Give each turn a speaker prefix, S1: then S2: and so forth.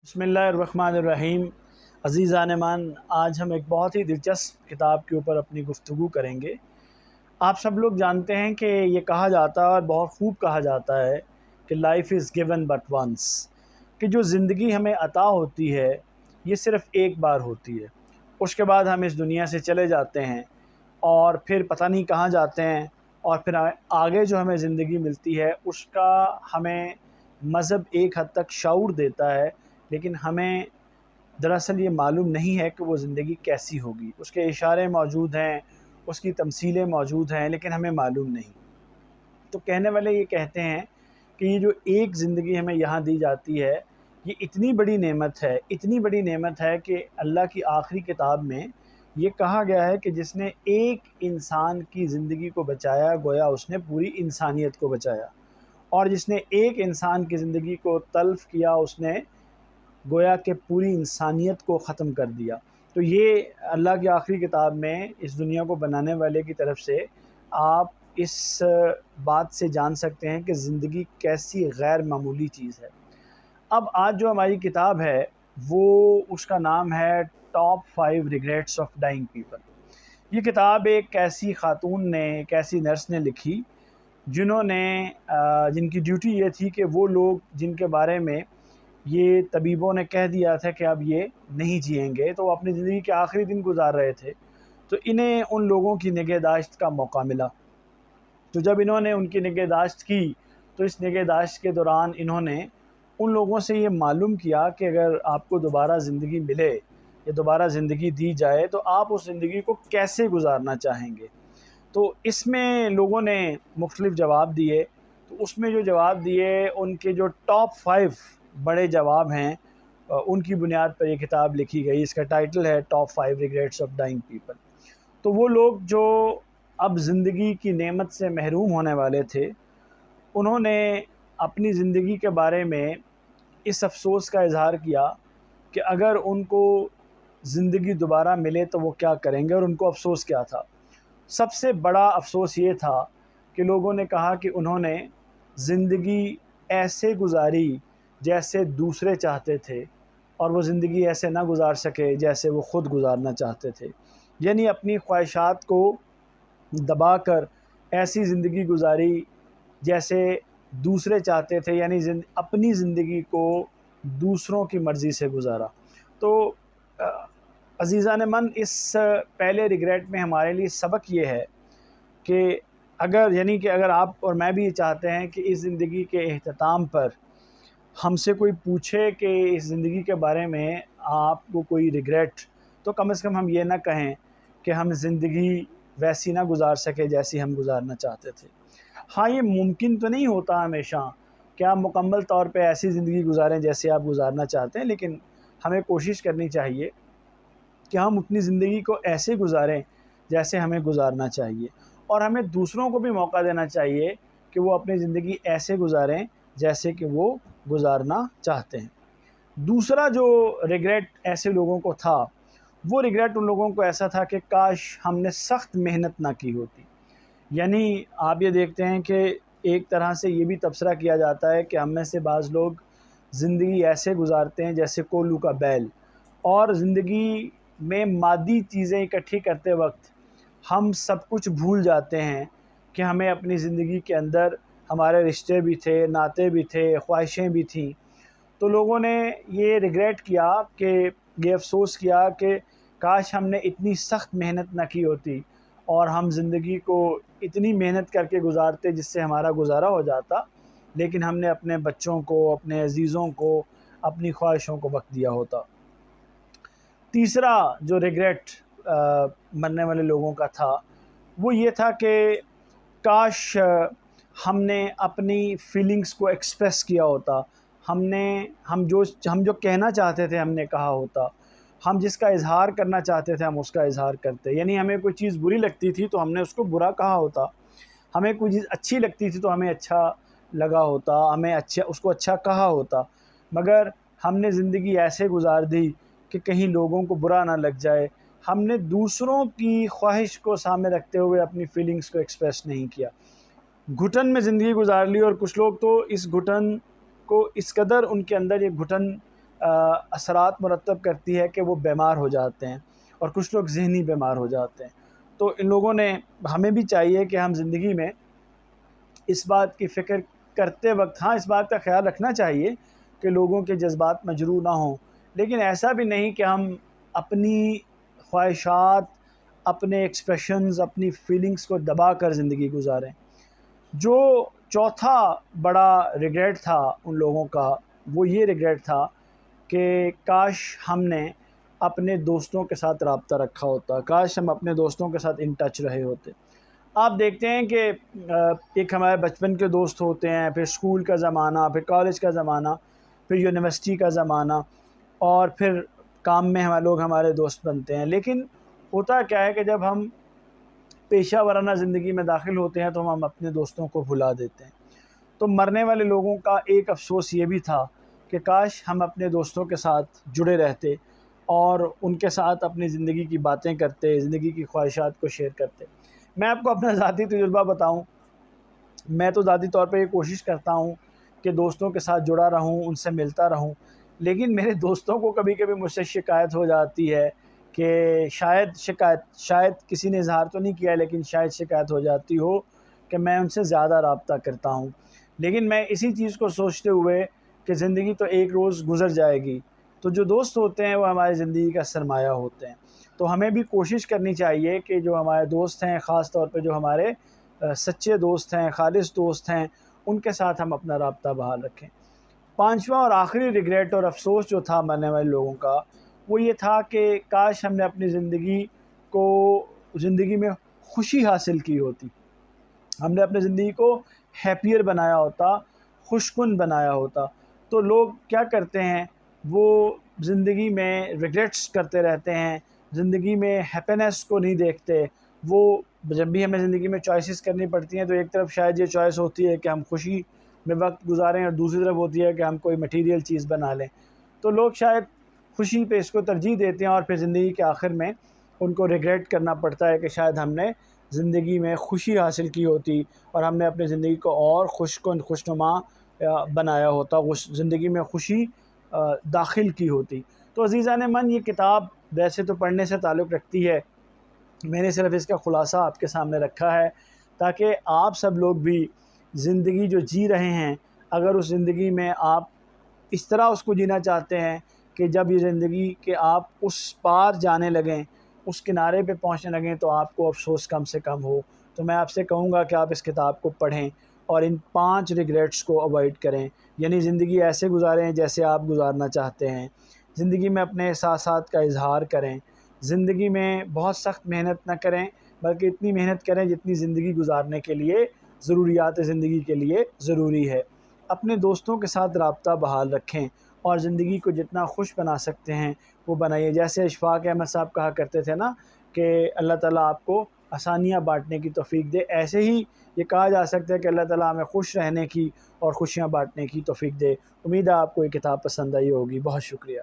S1: बिस्मिल्लाहिर्रहमानिर्रहीम। अज़ीज़ान मान, आज हम एक बहुत ही दिलचस्प किताब के ऊपर अपनी गुफ्तगू करेंगे। आप सब लोग जानते हैं कि ये कहा जाता है और बहुत खूब कहा जाता है कि life is given but once, कि जो ज़िंदगी हमें अता होती है ये सिर्फ़ एक बार होती है। उसके बाद हम इस दुनिया से चले जाते हैं और फिर पता नहीं कहाँ जाते हैं, और फिर आगे जो हमें ज़िंदगी मिलती है उसका हमें मज़हब एक हद तक शऊर देता है, लेकिन हमें दरअसल ये मालूम नहीं है कि वो ज़िंदगी कैसी होगी। उसके इशारे मौजूद हैं, उसकी तमसीलें मौजूद हैं, लेकिन हमें मालूम नहीं। तो कहने वाले ये कहते हैं कि ये जो एक ज़िंदगी हमें यहाँ दी जाती है ये इतनी बड़ी नेमत है, इतनी बड़ी नेमत है कि अल्लाह की आखिरी किताब में ये कहा गया है कि जिसने एक इंसान की ज़िंदगी को बचाया गोया उसने पूरी इंसानियत को बचाया, और जिसने एक इंसान की ज़िंदगी को तल्फ़ किया उसने गोया कि पूरी इंसानियत को ख़त्म कर दिया। तो ये अल्लाह की आखिरी किताब में इस दुनिया को बनाने वाले की तरफ से आप इस बात से जान सकते हैं कि ज़िंदगी कैसी गैर मामूली चीज़ है। अब आज जो हमारी किताब है वो उसका नाम है top 5 regrets of dying people. ये किताब एक ऐसी ख़ातून ने, एक ऐसी नर्स ने लिखी जिन्होंने जिनकी ड्यूटी ये थी कि वो लोग जिनके बारे में ये तबीबों ने कह दिया था कि अब ये नहीं जिएंगे, तो वो अपनी ज़िंदगी के आखिरी दिन गुजार रहे थे, तो इन्हें उन लोगों की निगहदाश्त का मौका मिला। तो जब इन्होंने उनकी निगहदाश्त की तो इस निगहदाश्त के दौरान इन्होंने उन लोगों से ये मालूम किया कि अगर आपको दोबारा ज़िंदगी मिले या दोबारा ज़िंदगी दी जाए तो आप उस ज़िंदगी को कैसे गुजारना चाहेंगे। तो इसमें लोगों ने मुख्तलिफ़ जवाब दिए। तो उसमें जो जवाब दिए उनके जो टॉप 5 बड़े जवाब हैं, उनकी बुनियाद पर ये किताब लिखी गई। इसका टाइटल है top 5 regrets of dying people. तो वो लोग जो अब ज़िंदगी की नेमत से महरूम होने वाले थे, उन्होंने अपनी ज़िंदगी के बारे में इस अफ़सोस का इज़हार किया कि अगर उनको ज़िंदगी दोबारा मिले तो वो क्या करेंगे, और उनको अफ़सोस क्या था। सबसे बड़ा अफ़सोस ये था कि लोगों ने कहा कि उन्होंने ज़िंदगी ऐसे गुजारी जैसे दूसरे चाहते थे, और वो ज़िंदगी ऐसे ना गुजार सके जैसे वो ख़ुद गुजारना चाहते थे। यानी अपनी ख्वाहिशात को दबाकर ऐसी ज़िंदगी गुजारी जैसे दूसरे चाहते थे, यानी अपनी ज़िंदगी को दूसरों की मर्ज़ी से गुजारा। तो अज़ीज़ान मन, इस पहले रिग्रेट में हमारे लिए सबक ये है कि अगर आप और मैं भी ये चाहते हैं कि इस ज़िंदगी के इख्तिताम पर हमसे कोई पूछे कि इस ज़िंदगी के बारे में आपको कोई रिग्रेट, तो कम से कम हम ये ना कहें कि हम ज़िंदगी वैसी ना गुजार सके जैसी हम गुजारना चाहते थे। हाँ, ये मुमकिन तो नहीं होता हमेशा कि आप मुकम्मल तौर पे ऐसी ज़िंदगी गुजारें जैसे आप गुजारना चाहते हैं, लेकिन हमें कोशिश करनी चाहिए कि हम अपनी ज़िंदगी को ऐसे गुजारें जैसे हमें गुजारना चाहिए, और हमें दूसरों को भी मौका देना चाहिए कि वो अपनी ज़िंदगी ऐसे गुजारें जैसे कि वो गुजारना चाहते हैं। दूसरा जो रिग्रेट ऐसे लोगों को था, वो रिग्रेट उन लोगों को ऐसा था कि काश हमने सख्त मेहनत ना की होती। यानी आप ये देखते हैं कि एक तरह से ये भी तबसरा किया जाता है कि हम में से बाज़ लोग ज़िंदगी ऐसे गुजारते हैं जैसे कोल्हू का बैल, और ज़िंदगी में मादी चीज़ें इकट्ठी करते वक्त हम सब कुछ भूल जाते हैं कि हमें अपनी ज़िंदगी के अंदर हमारे रिश्ते भी थे, नाते भी थे, ख्वाहिशें भी थीं। तो लोगों ने ये रिग्रेट किया कि ये अफ़सोस किया कि काश हमने इतनी सख्त मेहनत ना की होती और हम ज़िंदगी को इतनी मेहनत करके गुजारते जिससे हमारा गुजारा हो जाता, लेकिन हमने अपने बच्चों को, अपने अज़ीज़ों को, अपनी ख्वाहिशों को वक्त दिया होता। तीसरा जो रिग्रेट मरने वाले लोगों का था, वो ये था कि काश हमने अपनी फ़ीलिंग्स को एक्सप्रेस किया होता। हम जो कहना चाहते थे हमने कहा होता। हम जिसका इज़हार करना चाहते थे हम उसका इज़हार करते। यानी हमें कोई चीज़ बुरी लगती थी तो हमने उसको बुरा कहा होता। हमें कोई चीज़ अच्छी लगती थी तो हमें अच्छा लगा होता, हमें उसको अच्छा कहा होता। मगर हमने ज़िंदगी ऐसे गुजार दी कि कहीं लोगों को बुरा ना लग जाए। हमने दूसरों की ख्वाहिश को सामने रखते हुए अपनी फ़ीलिंग्स को एक्सप्रेस नहीं किया। घुटन में ज़िंदगी गुजार ली, और कुछ लोग तो इस घुटन को इस कदर उनके अंदर ये घुटन اثرات مرتب کرتی ہے کہ وہ بیمار ہو جاتے ہیں، اور کچھ لوگ ذہنی بیمار ہو جاتے ہیں۔ تو ان لوگوں نے، ہمیں بھی چاہیے کہ ہم زندگی میں اس بات کی فکر کرتے وقت، ہاں اس بات کا خیال رکھنا چاہیے کہ لوگوں کے جذبات مجروح نہ ہوں، لیکن ایسا بھی نہیں کہ ہم اپنی خواہشات، اپنے ایکسپریشنز، اپنی فیلنگز کو دبا کر زندگی گزاریں۔ جو چوتھا بڑا ریگریٹ تھا ان لوگوں کا، وہ یہ ریگریٹ تھا کہ کاش ہم نے اپنے دوستوں کے ساتھ رابطہ رکھا ہوتا، کاش ہم اپنے دوستوں کے ساتھ ان ٹچ رہے ہوتے۔ آپ دیکھتے ہیں کہ ایک ہمارے بچپن کے دوست ہوتے ہیں، پھر اسکول کا زمانہ، پھر کالج کا زمانہ، پھر یونیورسٹی کا زمانہ، اور پھر کام میں لوگ ہمارے دوست بنتے ہیں۔ لیکن ہوتا کیا ہے کہ جب ہم پیشہ ورانہ زندگی میں داخل ہوتے ہیں تو ہم اپنے دوستوں کو بھلا دیتے ہیں۔ تو مرنے والے لوگوں کا ایک افسوس یہ بھی تھا کہ کاش ہم اپنے دوستوں کے ساتھ جڑے رہتے اور ان کے ساتھ اپنی زندگی کی باتیں کرتے، زندگی کی خواہشات کو شیئر کرتے۔ میں آپ کو اپنا ذاتی تجربہ بتاؤں، میں تو ذاتی طور پہ یہ کوشش کرتا ہوں کہ دوستوں کے ساتھ جڑا رہوں، ان سے ملتا رہوں، لیکن میرے دوستوں کو کبھی کبھی مجھ سے شکایت ہو جاتی ہے کہ شاید کسی نے اظہار تو نہیں کیا لیکن شاید شکایت ہو جاتی ہو کہ میں ان سے زیادہ رابطہ کرتا ہوں۔ لیکن میں اسی چیز کو سوچتے ہوئے کہ زندگی تو ایک روز گزر جائے گی، تو جو دوست ہوتے ہیں وہ ہماری زندگی کا سرمایہ ہوتے ہیں۔ تو ہمیں بھی کوشش کرنی چاہیے کہ جو ہمارے دوست ہیں، خاص طور پہ جو ہمارے سچے دوست ہیں، خالص دوست ہیں، ان کے ساتھ ہم اپنا رابطہ بحال رکھیں۔ پانچواں اور آخری ریگریٹ اور افسوس جو تھا مرنے والے لوگوں کا، وہ یہ تھا کہ کاش ہم نے اپنی زندگی میں خوشی حاصل کی ہوتی، ہم نے اپنی زندگی کو ہیپیئر بنایا ہوتا، خوشکن بنایا ہوتا۔ تو لوگ کیا کرتے ہیں، وہ زندگی میں ریگریٹس کرتے رہتے ہیں، زندگی میں ہیپینس کو نہیں دیکھتے۔ وہ جب بھی ہمیں زندگی میں چوائسیز کرنی پڑتی ہیں تو ایک طرف شاید یہ چوائس ہوتی ہے کہ ہم خوشی میں وقت گزاریں، اور دوسری طرف ہوتی ہے کہ ہم کوئی مٹیریل چیز بنا لیں۔ تو لوگ شاید خوشی پہ اس کو ترجیح دیتے ہیں، اور پھر زندگی کے آخر میں ان کو ریگریٹ کرنا پڑتا ہے کہ شاید ہم نے زندگی میں خوشی حاصل کی ہوتی اور ہم نے اپنی زندگی کو اور خوشنما بنایا ہوتا، زندگی میں خوشی داخل کی ہوتی۔ تو عزیزان من، یہ کتاب ویسے تو پڑھنے سے تعلق رکھتی ہے، میں نے صرف اس کا خلاصہ آپ کے سامنے رکھا ہے تاکہ آپ سب لوگ بھی زندگی جو جی رہے ہیں، اگر اس زندگی میں آپ اس طرح اس کو جینا چاہتے ہیں کہ جب یہ زندگی کہ آپ اس پار جانے لگیں، اس کنارے پہ پہنچنے لگیں، تو آپ کو افسوس کم سے کم ہو۔ تو میں آپ سے کہوں گا کہ آپ اس کتاب کو پڑھیں اور ان 5 ریگریٹس کو اوائڈ کریں، یعنی زندگی ایسے گزاریں جیسے آپ گزارنا چاہتے ہیں، زندگی میں اپنے احساسات کا اظہار کریں، زندگی میں بہت سخت محنت نہ کریں بلکہ اتنی محنت کریں جتنی زندگی گزارنے کے لیے، ضروریات زندگی کے لیے ضروری ہے۔ اپنے دوستوں کے ساتھ رابطہ بحال رکھیں اور زندگی کو جتنا خوش بنا سکتے ہیں وہ بنائیے۔ جیسے اشفاق احمد صاحب کہا کرتے تھے نا کہ اللہ تعالیٰ آپ کو آسانیاں بانٹنے کی توفیق دے، ایسے ہی یہ کہا جا سکتا ہے کہ اللہ تعالیٰ ہمیں خوش رہنے کی اور خوشیاں بانٹنے کی توفیق دے۔ امید ہے آپ کو یہ کتاب پسند آئی ہوگی۔ بہت شکریہ۔